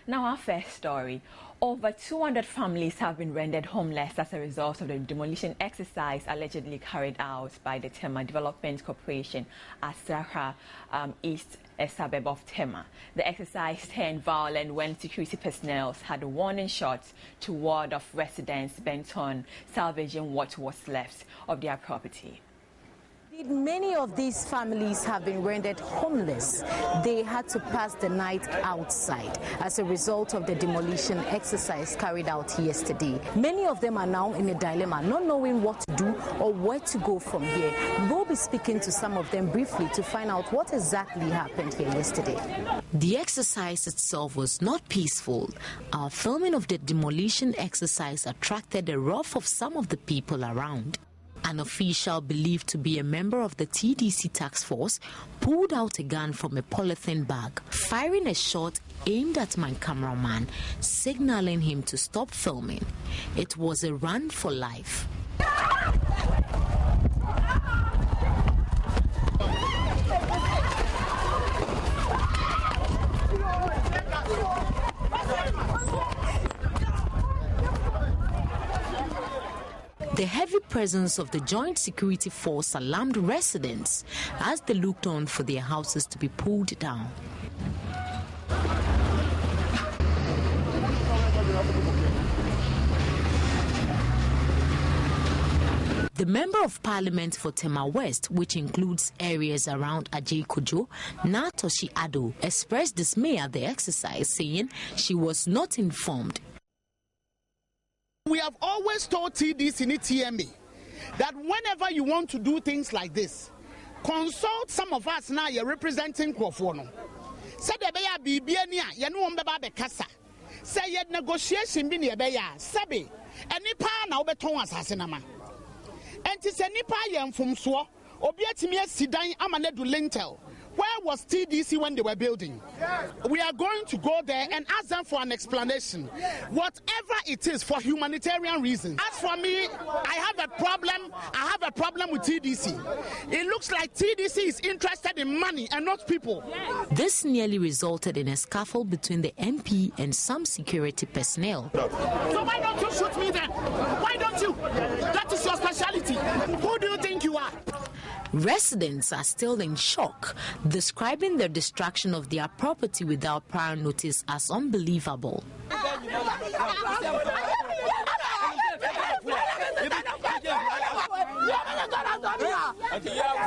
Now our first story. Over 200 families have been rendered homeless as a result of the demolition exercise allegedly carried out by the Tema Development Corporation at Accra East, a suburb of Tema. The exercise turned violent when security personnel had warning shots to ward off residents bent on salvaging what was left of their property. Many of these families have been rendered homeless. They had to pass the night outside as a result of the demolition exercise carried out yesterday. Many of them are now in a dilemma, not knowing what to do or where to go from here. We'll be speaking to some of them briefly to find out what exactly happened here yesterday. The exercise itself was not peaceful. Our filming of the demolition exercise attracted the wrath of some of the people around. An official believed to be a member of the TDC task force pulled out a gun from a polythene bag, firing a shot aimed at my cameraman, signaling him to stop filming. It was a run for life. The heavy presence of the Joint Security Force alarmed residents as they looked on for their houses to be pulled down. The Member of Parliament for Tema West, which includes areas around Ajay Kojo, Natoshi Ado, expressed dismay at the exercise, saying she was not informed. We have always told TDC and TMA that whenever you want to do things like this, consult some of us now. You're representing Crawford. Say the beya bibiania, you know beba kasa. Say yet negotiation be near beya. Sabi, any pa now beton assassinama. And tis any pa yam from swa, obiatimia sidan amane du lintel. Where was TDC when they were building? We are going to go there and ask them for an explanation. Whatever it is, for humanitarian reasons. As for me, I have a problem with TDC. It looks like TDC is interested in money and not people. This nearly resulted in a scuffle between the MP and some security personnel. So why don't you shoot me then? Why don't you? That is your specialty. Who do you think you are? Residents are still in shock, describing the destruction of their property without prior notice as unbelievable.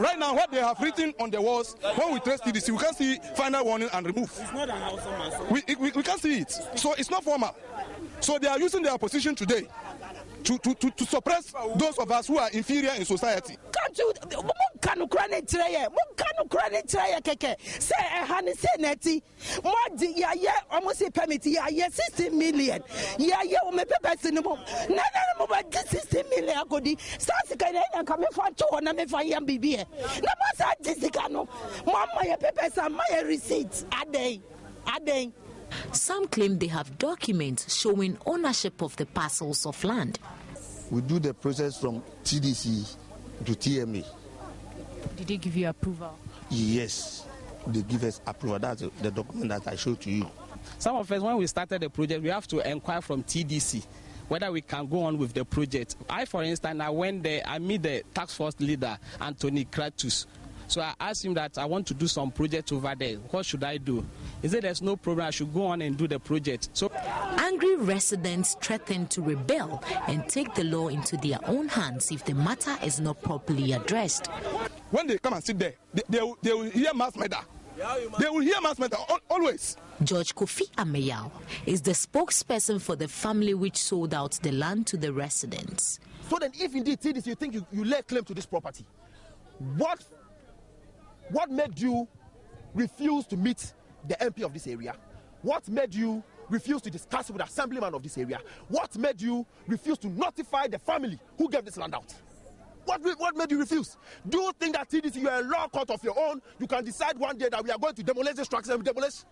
Right now, what they have written on the walls, when we trace TDC, we can see final warning and remove. We can't see it, so it's not formal. So they are using their position today to suppress those of us who are inferior in society. Almost 60 million. 60 million. Coming for 200 BB. Receipts a day. Some claim they have documents showing ownership of the parcels of land. We do the process from TDC to TMA. Did they give you approval? Yes, they give us approval. That's the document that I showed to you. Some of us, when we started the project, we have to inquire from TDC whether we can go on with the project. For instance, I went there, I met the task force leader, Anthony Kratus. So I asked him that I want to do some project over there. What should I do? He said there's no problem, I should go on and do the project. So angry residents threaten to rebel and take the law into their own hands if the matter is not properly addressed. When they come and sit there, they will hear mass murder. They will hear mass murder always. George Kofi Ameyao is the spokesperson for the family which sold out the land to the residents. So then if indeed TDC, you think you lay claim to this property, what made you refuse to meet the MP of this area? What made you refuse to discuss with the assemblyman of this area? What made you refuse to notify the family who gave this land out? What made you refuse? Do you think that TDC, you are a law court of your own? You can decide one day that we are going to demolish this structure and demolish?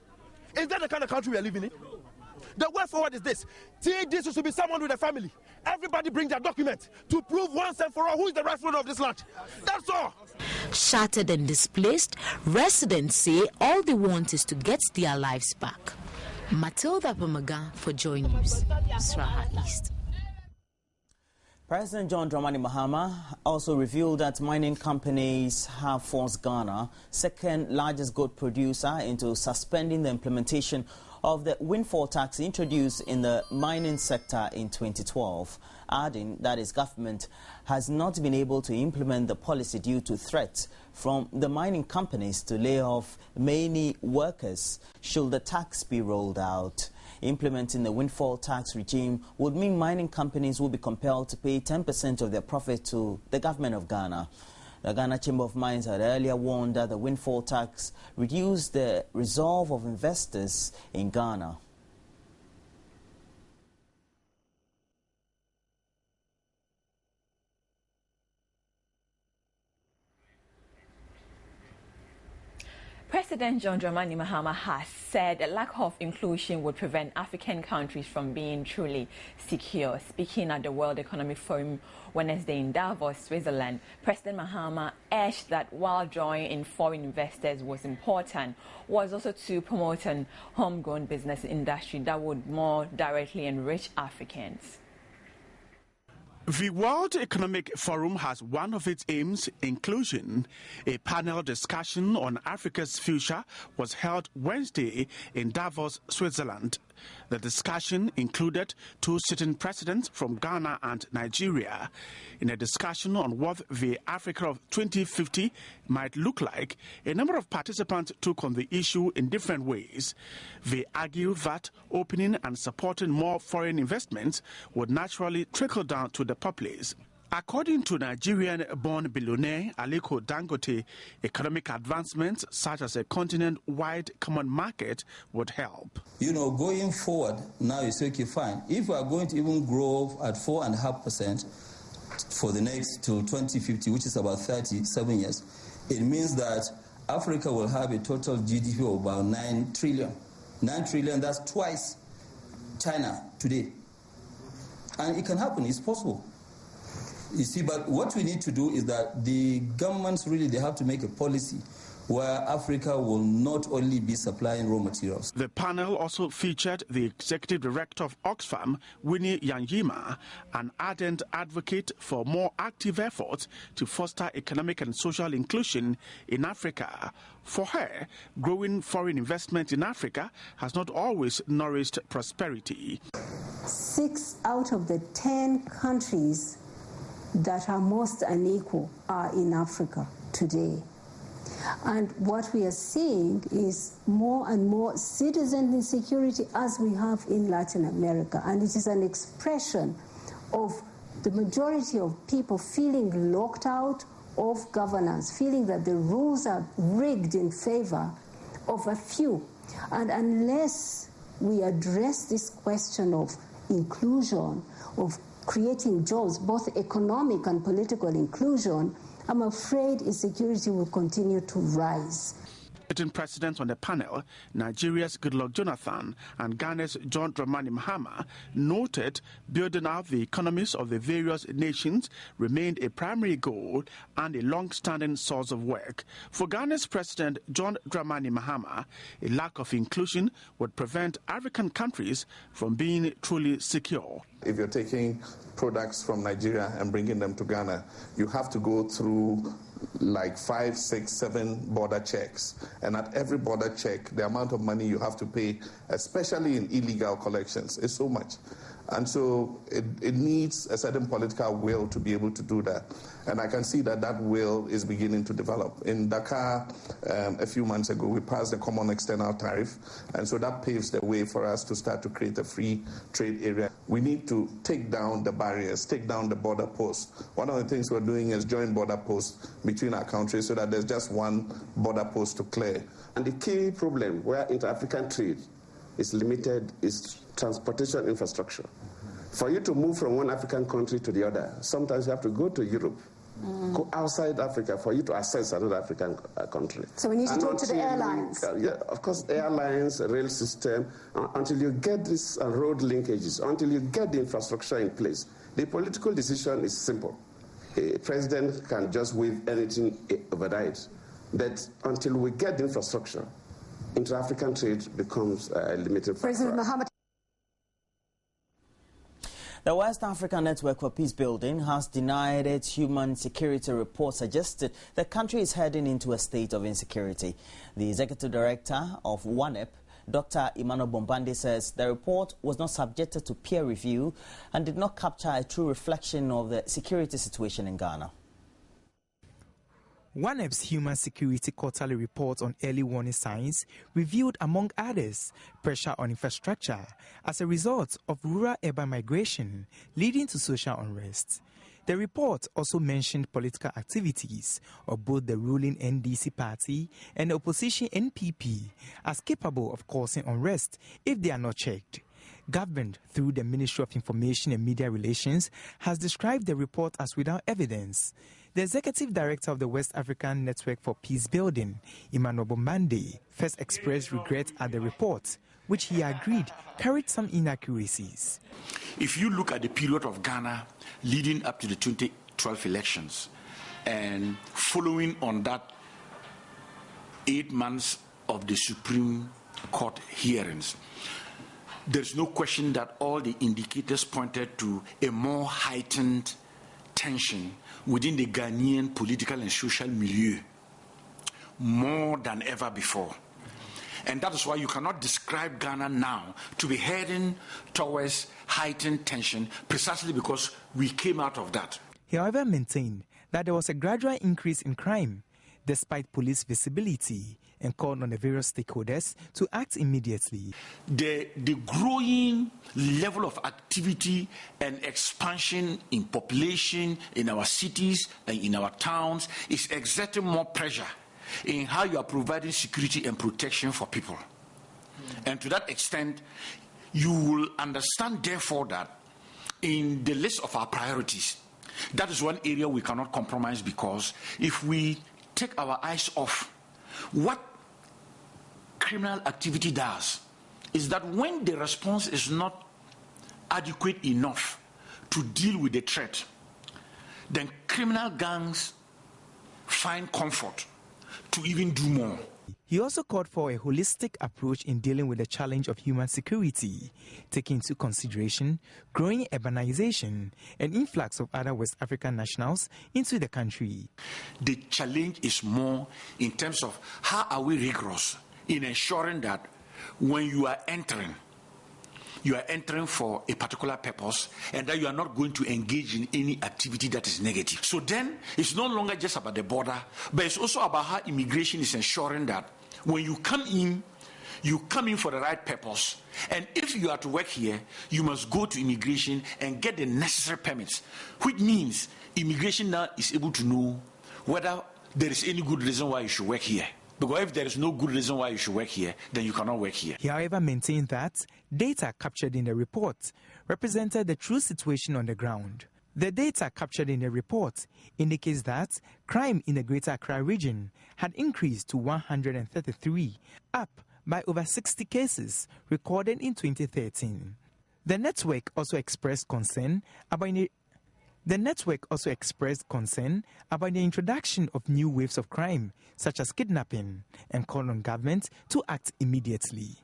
Is that the kind of country we are living in? The way forward is this. TDC should be someone with a family. Everybody bring their document to prove once and for all who is the rightful owner of this land. That's all. Shattered and displaced, residents say all they want is to get their lives back. Matilda Pamaga for Joy News, Sraha East. President John Dramani Mahama also revealed that mining companies have forced Ghana, second largest gold producer, into suspending the implementation of the windfall tax introduced in the mining sector in 2012, adding that his government has not been able to implement the policy due to threats from the mining companies to lay off many workers should the tax be rolled out. Implementing the windfall tax regime would mean mining companies will be compelled to pay 10% of their profit to the government of Ghana. The Ghana Chamber of Mines had earlier warned that the windfall tax reduced the resolve of investors in Ghana. President John Dramani Mahama has said a lack of inclusion would prevent African countries from being truly secure. Speaking at the World Economic Forum Wednesday in Davos, Switzerland, President Mahama urged that while drawing in foreign investors was important, was also to promote an homegrown business industry that would more directly enrich Africans. The World Economic Forum has one of its aims, inclusion. A panel discussion on Africa's future was held Wednesday in Davos, Switzerland. The discussion included two sitting presidents from Ghana and Nigeria. In a discussion on what the Africa of 2050 might look like, a number of participants took on the issue in different ways. They argue that opening and supporting more foreign investments would naturally trickle down to the populace. According to Nigerian-born billionaire Aliko Dangote, economic advancements such as a continent-wide common market would help. You know, going forward, now you say, okay, fine. If we are going to even grow at 4.5% for the next to 2050, which is about 37 years, it means that Africa will have a total GDP of about 9 trillion. 9 trillion, that's twice China today. And it can happen, it's possible. You see, but what we need to do is that the governments really, they have to make a policy where Africa will not only be supplying raw materials. The panel also featured the executive director of Oxfam, Winnie Yanyima, an ardent advocate for more active efforts to foster economic and social inclusion in Africa. For her, growing foreign investment in Africa has not always nourished prosperity. 6 out of the 10 countries that are most unequal are in Africa today. And what we are seeing is more and more citizen insecurity as we have in Latin America. And it is an expression of the majority of people feeling locked out of governance, feeling that the rules are rigged in favor of a few. And unless we address this question of inclusion, of creating jobs, both economic and political inclusion, I'm afraid insecurity will continue to rise. Sitting presidents on the panel, Nigeria's Goodluck Jonathan and Ghana's John Dramani Mahama, noted building out the economies of the various nations remained a primary goal and a long-standing source of work. For Ghana's President John Dramani Mahama, a lack of inclusion would prevent African countries from being truly secure. If you're taking products from Nigeria and bringing them to Ghana, you have to go through like 5, 6, 7 border checks. And at every border check, the amount of money you have to pay, especially in illegal collections, is so much. And so it needs a certain political will to be able to do that. And I can see that that will is beginning to develop. In Dakar, a few months ago, we passed the common external tariff. And so that paves the way for us to start to create a free trade area. We need to take down the barriers, take down the border posts. One of the things we're doing is joint border posts between our countries so that there's just one border post to clear. And the key problem where inter-African trade is limited is transportation infrastructure. For you to move from one African country to the other, sometimes you have to go to Europe Go outside Africa for you to access another African country. So we need to talk to the airlines. Yeah, of course, airlines, rail system, until you get this road linkages, until you get the infrastructure in place. The political decision is simple. A president can just wave anything overnight. But until we get the infrastructure, inter-African trade becomes limited. President Mohammed. The West African Network for Peace Building has denied its human security report suggested the country is heading into a state of insecurity. The executive director of WANEP, Dr. Emmanuel, says the report was not subjected to peer review and did not capture a true reflection of the security situation in Ghana. WANEP's Human Security Quarterly Report on Early Warning Signs revealed, among others, pressure on infrastructure as a result of rural-urban migration leading to social unrest. The report also mentioned political activities of both the ruling NDC party and the opposition NPP as capable of causing unrest if they are not checked. Government, through the Ministry of Information and Media Relations, has described the report as without evidence. The executive director of the West African Network for Peace Building, Emmanuel, first expressed regret at the report, which he agreed carried some inaccuracies. If you look at the period of Ghana leading up to the 2012 elections and following on that 8 months of the Supreme Court hearings, there's no question that all the indicators pointed to a more heightened tension within the Ghanaian political and social milieu more than ever before. And that is why you cannot describe Ghana now to be heading towards heightened tension, precisely because we came out of that. He, however, maintained that there was a gradual increase in crime despite police visibility and called on the various stakeholders to act immediately. The growing level of activity and expansion in population in our cities and in our towns is exerting more pressure in how you are providing security and protection for people. And to that extent, you will understand, therefore, that in the list of our priorities, that is one area we cannot compromise, because if we take our eyes off, what criminal activity does is that when the response is not adequate enough to deal with the threat, then criminal gangs find comfort to even do more. He also called for a holistic approach in dealing with the challenge of human security, taking into consideration growing urbanization and influx of other West African nationals into the country. The challenge is more in terms of how are we rigorous in ensuring that when you are entering for a particular purpose, and that you are not going to engage in any activity that is negative. So then it's no longer just about the border, but it's also about how immigration is ensuring that when you come in for the right purpose. And if you are to work here, you must go to immigration and get the necessary permits, which means immigration now is able to know whether there is any good reason why you should work here. Because if there is no good reason why you should work here, then you cannot work here. He, however, maintained that data captured in the report represented the true situation on the ground. The data captured in the report indicates that crime in the Greater Accra region had increased to 133, up by over 60 cases recorded in 2013. The network also expressed concern about the introduction of new waves of crime, such as kidnapping, and called on government to act immediately.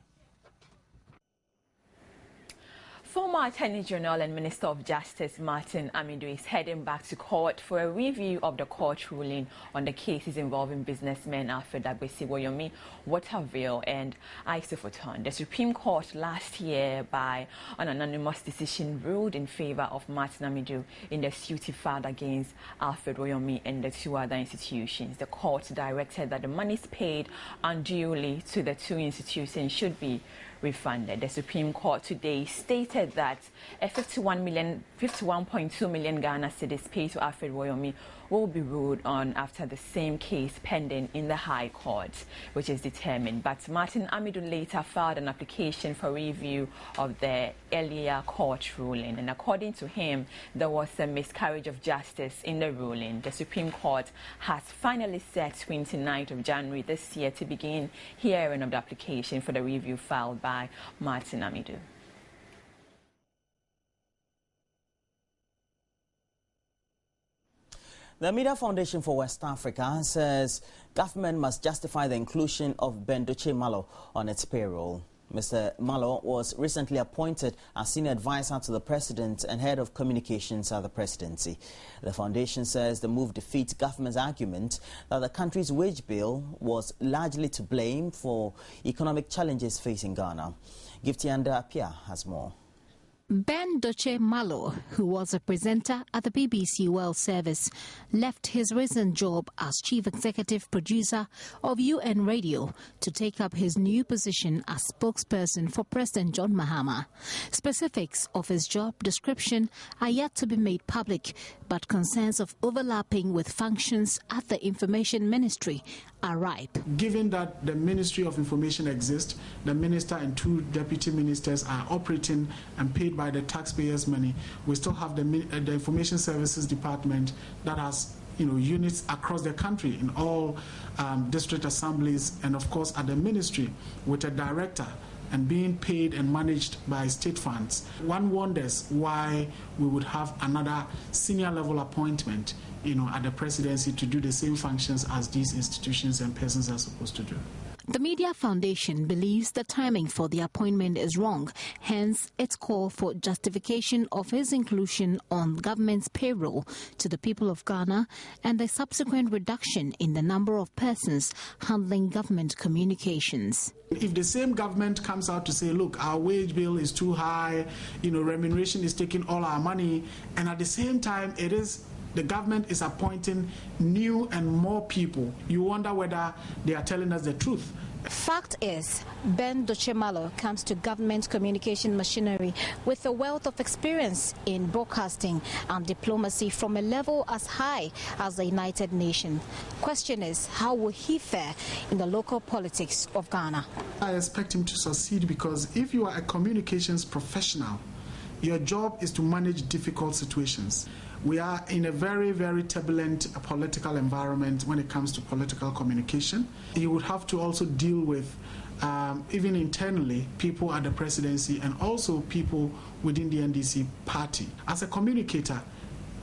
Former Attorney General and Minister of Justice Martin Amidu is heading back to court for a review of the court ruling on the cases involving businessmen Alfred Woyomi, Waterville and Isofoton. The Supreme Court last year, by an anonymous decision, ruled in favor of Martin Amidu in the suit he filed against Alfred Woyomi and the two other institutions. The court directed that the monies paid unduly to the two institutions should be refunded. The Supreme Court today stated that a 51.2 million Ghana cedis paid to Alfred Woyomi will be ruled on after the same case pending in the High Court, which is determined. But Martin Amidu later filed an application for review of the earlier court ruling, and according to him, there was a miscarriage of justice in the ruling. The Supreme Court has finally set 29th of January this year to begin hearing of the application for the review filed by Martin Amidu. The Media Foundation for West Africa says government must justify the inclusion of Banda Malo on its payroll. Mr. Malo was recently appointed as senior advisor to the president and head of communications at the presidency. The foundation says the move defeats government's argument that the country's wage bill was largely to blame for economic challenges facing Ghana. Giftianda Apia has more. Banda Malo, who was a presenter at the BBC World Service, left his recent job as chief executive producer of UN Radio to take up his new position as spokesperson for President John Mahama. Specifics of his job description are yet to be made public, but concerns of overlapping with functions at the Information Ministry are ripe. Given that the Ministry of Information exists, the minister and two deputy ministers are operating and paid by the taxpayers' money, we still have the Information Services Department that has units across the country in all district assemblies, and of course at the ministry with a director and being paid and managed by state funds. One wonders why we would have another senior level appointment at the presidency to do the same functions as these institutions and persons are supposed to do. The Media Foundation believes the timing for the appointment is wrong, hence its call for justification of his inclusion on government's payroll to the people of Ghana and the subsequent reduction in the number of persons handling government communications. If the same government comes out to say, look, our wage bill is too high, remuneration is taking all our money, and at the same time the government is appointing new and more people, you wonder whether they are telling us the truth. Fact is, Banda Malo comes to government communication machinery with a wealth of experience in broadcasting and diplomacy from a level as high as the United Nations. Question is, how will he fare in the local politics of Ghana? I expect him to succeed because if you are a communications professional, your job is to manage difficult situations. We are in a very, very turbulent political environment when it comes to political communication. You would have to also deal with, even internally, people at the presidency and also people within the NDC party. As a communicator,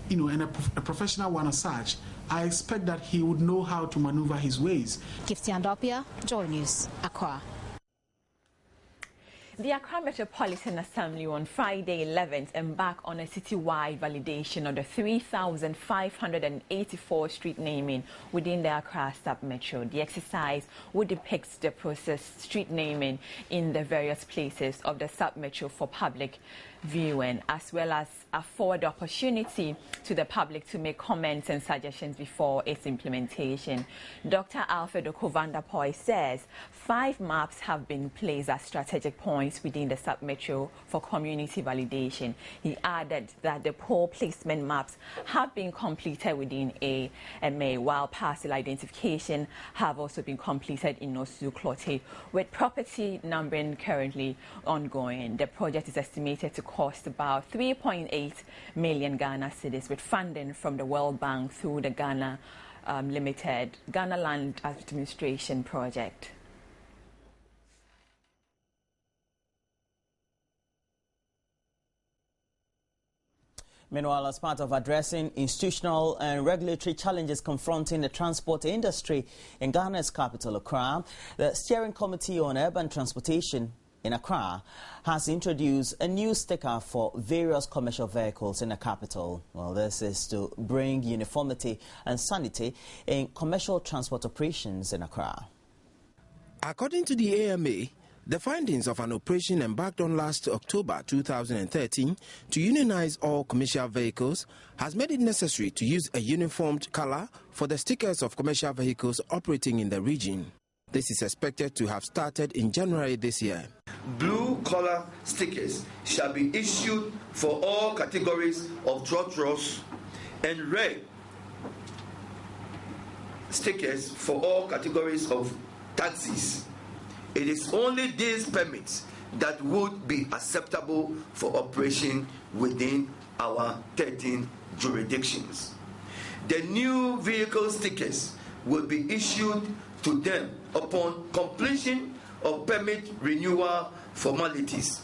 and a professional one as such, I expect that he would know how to maneuver his ways. Giftianda Apia, Joy News, Accra. The Accra Metropolitan Assembly on Friday 11th embarked on a citywide validation of the 3,584 street naming within the Accra sub-metro. The exercise would depict the process street naming in the various places of the sub-metro for public viewing, as well as afford the opportunity to the public to make comments and suggestions before its implementation. Dr. Alfred Okovandapoy says 5 maps have been placed at strategic points within the sub-metro for community validation. He added that the pole placement maps have been completed within AMA, while parcel identification have also been completed in Osu Clote, with property numbering currently ongoing. The project is estimated to cost about 3.8 million Ghana cedis, with funding from the World Bank through the Ghana Limited Ghana Land Administration project. Meanwhile, as part of addressing institutional and regulatory challenges confronting the transport industry in Ghana's capital, Accra, the Steering Committee on Urban Transportation in Accra has introduced a new sticker for various commercial vehicles in the capital. Well, this is to bring uniformity and sanity in commercial transport operations in Accra. According to the AMA, the findings of an operation embarked on last October 2013 to unionize all commercial vehicles has made it necessary to use a uniformed color for the stickers of commercial vehicles operating in the region. This is expected to have started in January this year. Blue collar stickers shall be issued for all categories of trotros and red stickers for all categories of taxis. It is only these permits that would be acceptable for operation within our 13 jurisdictions. The new vehicle stickers will be issued to them upon completion of permit renewal formalities.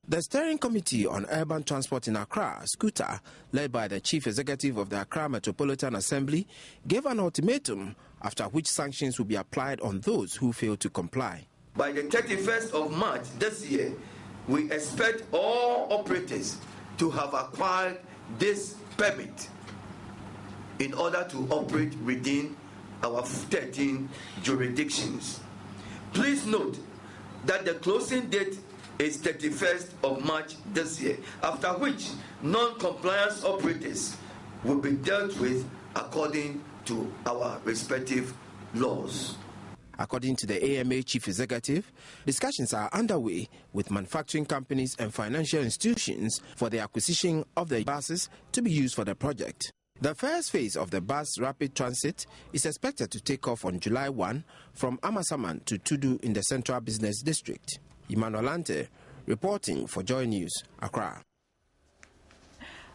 The Steering Committee on Urban Transport in Accra, SCOOTA, led by the Chief Executive of the Accra Metropolitan Assembly, gave an ultimatum after which sanctions will be applied on those who fail to comply. By the 31st of March this year, we expect all operators to have acquired this permit in order to operate within our 13 jurisdictions. Please note that the closing date is 31st of March this year, after which non-compliance operators will be dealt with according to our respective laws. According to the AMA Chief Executive, discussions are underway with manufacturing companies and financial institutions for the acquisition of the buses to be used for the project. The first phase of the bus rapid transit is expected to take off on July 1 from Amasaman to Tudu in the Central Business District. Emmanuel reporting for Joy News, Accra.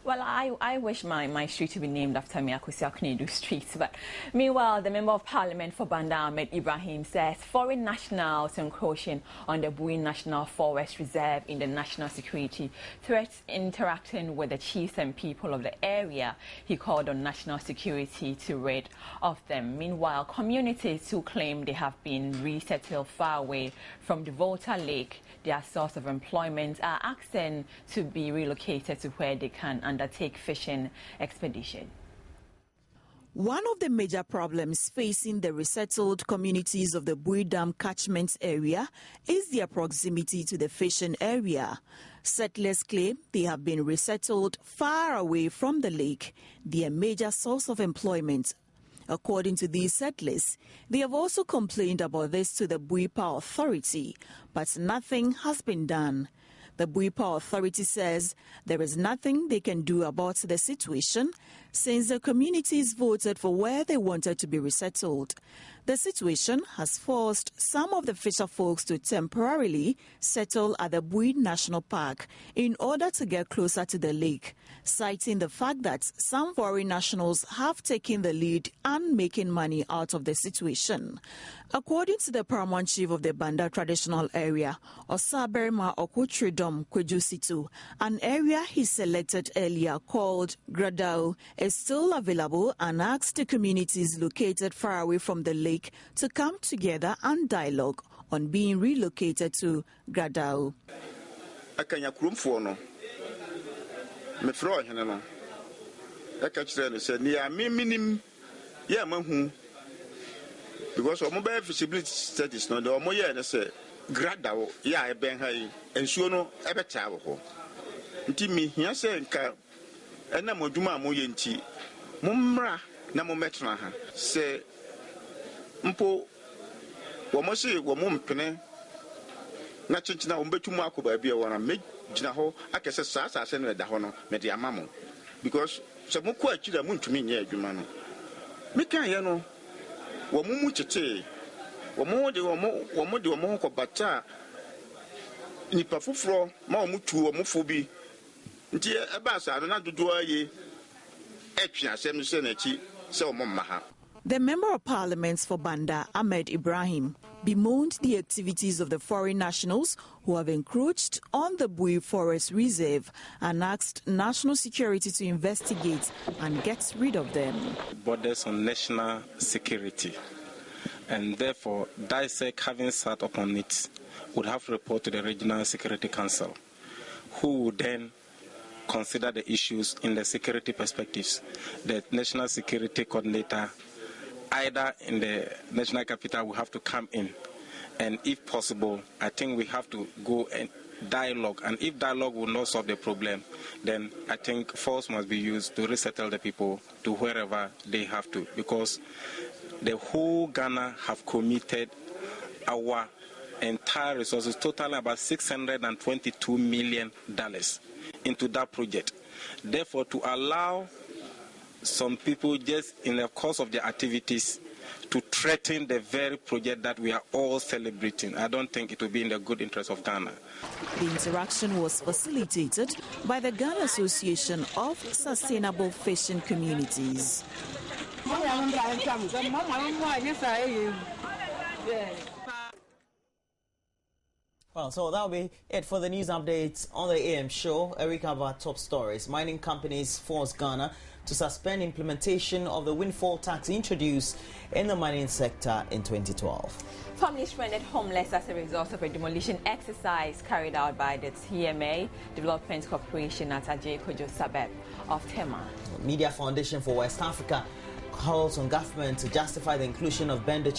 Well, I wish my street to be named after me, Akusi Aknedu Street. But meanwhile, the Member of Parliament for Banda, Ahmed Ibrahim, says foreign nationals encroaching on the Bui National Forest Reserve in the national security threats interacting with the chiefs and people of the area. He called on national security to rid of them. Meanwhile, communities who claim they have been resettled far away from the Volta Lake, their source of employment, are asking to be relocated to where they can undertake fishing expedition. One of the major problems facing the resettled communities of the Bui Dam catchment area is their proximity to the fishing area. Settlers claim they have been resettled far away from the lake, their major source of employment. According to these settlers, they have also complained about this to the Buipa Authority, but nothing has been done. The Buipa Authority says there is nothing they can do about the situation since the communities voted for where they wanted to be resettled. The situation has forced some of the fisher folks to temporarily settle at the Bui National Park in order to get closer to the lake, citing the fact that some foreign nationals have taken the lead and making money out of the situation. According to the paramount chief of the Banda traditional area, Osaberima Okutridom Kwejusitu, an area he selected earlier called Gradao is still available and asked the communities located far away from the lake to come together and dialogue on being relocated to Gradao. Because of mobile feasibility studies, no, the Omoya and say, Gradao, ya, Ben Hay, and Suno, Ebetavo. Intimi, Yasa and Ka, and Namoduma Moyenti, Mumra, Namometra, say, Mpo, Wamosi, Wamum Pene, Nachina, Umbetumako by Bia, one make Jinaho, I can say Sasa, send the Hono, Mediamamo. Because some quite chida moon to me near Jumano. Mika Yano. Wamumu chete, wamu ko bata nipa fufuro ma omutu omufobi nti eba sa na dodo aye etwe asem se na chi se omomma ha. The Member of Parliament for Banda, Ahmed Ibrahim, bemoaned the activities of the foreign nationals who have encroached on the Bui Forest Reserve and asked national security to investigate and get rid of them. Borders on national security, and therefore DISEC, having sat upon it, would have to report to the Regional Security Council, who would then consider the issues in the security perspectives. The National Security Coordinator, either in the national capital, will have to come in, and if possible, I think we have to go and dialogue, and if dialogue will not solve the problem, then I think force must be used to resettle the people to wherever they have to, because the whole Ghana have committed our entire resources, totaling about $622 million into that project. Therefore, to allow some people just in the course of their activities to threaten the very project that we are all celebrating, I don't think it will be in the good interest of Ghana. The interaction was facilitated by the Ghana Association of Sustainable Fishing Communities. Well, so that'll be it for the news updates on the AM show. A recap of our top stories. Mining companies force Ghana to suspend implementation of the windfall tax introduced in the mining sector in 2012. Families rendered homeless as a result of a demolition exercise carried out by the TMA Development Corporation at Ajekojo suburb of Tema. Media Foundation for West Africa calls on government to justify the inclusion of Banda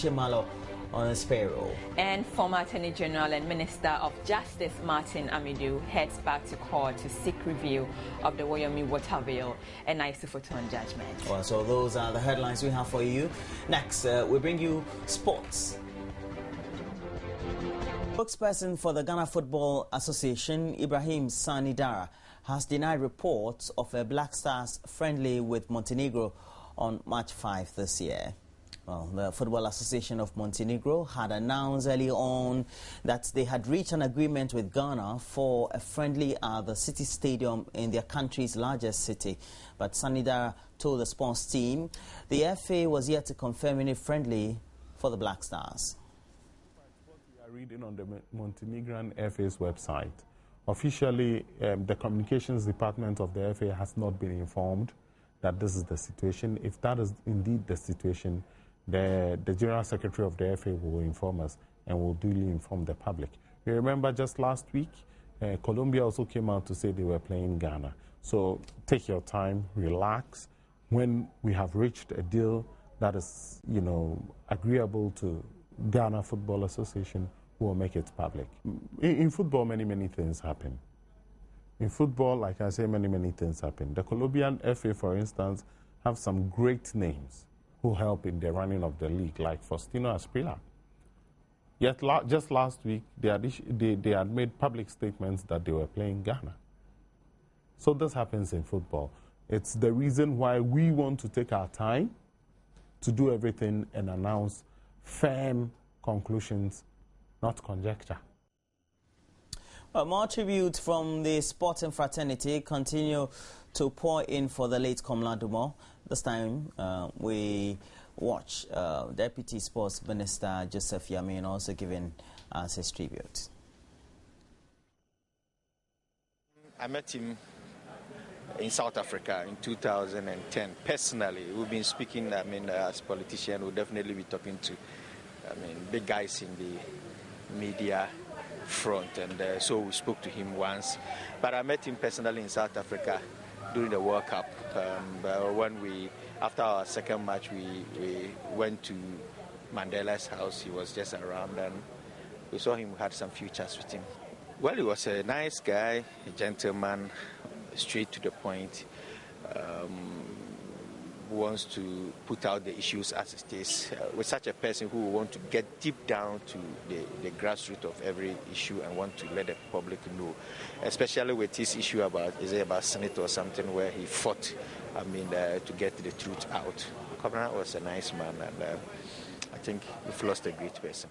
on its payroll. And former Attorney General and Minister of Justice Martin Amidu heads back to court to seek review of the Woyomi water bill and Isufoton judgment. Well, so those are the headlines we have for you. Next, we bring you sports. Spokesperson for the Ghana Football Association, Ibrahim Sani Dara, has denied reports of a Black Stars friendly with Montenegro on March 5 this year. Well, the Football Association of Montenegro had announced early on that they had reached an agreement with Ghana for a friendly at the City Stadium in their country's largest city. But Sanidara told the sports team the FA was yet to confirm any friendly for the Black Stars. We are reading on the Montenegrin FA's website. Officially, the communications department of the FA has not been informed that this is the situation. If that is indeed the situation, the General Secretary of the FA will inform us and will duly inform the public. You remember just last week, Colombia also came out to say they were playing Ghana. So take your time, relax. When we have reached a deal that is, agreeable to Ghana Football Association, we will make it public. In football, many things happen. In football, like I say, many things happen. The Colombian FA, for instance, have some great names who help in the running of the league, like Faustino Asprilla. Yet just last week, they had made public statements that they were playing Ghana. So this happens in football. It's the reason why we want to take our time to do everything and announce firm conclusions, not conjecture. Well, more tributes from the sporting fraternity continue to pour in for the late Komla Dumo. This time, we watch Deputy Sports Minister Joseph Yamin also giving us his tribute. I met him in South Africa in 2010. Personally, we've been speaking, as politicians, we'll definitely be talking to, big guys in the media front, and so we spoke to him once. But I met him personally in South Africa during the World Cup. When after our second match, we went to Mandela's house. He was just around, and we saw him. We had some few chats with him. Well, he was a nice guy, a gentleman, straight to the point. Wants to put out the issues as it is. With such a person who wants to get deep down to the grassroots of every issue and want to let the public know, especially with this issue about Senate or something where he fought, to get the truth out. Komla was a nice man, and I think we've lost a great person.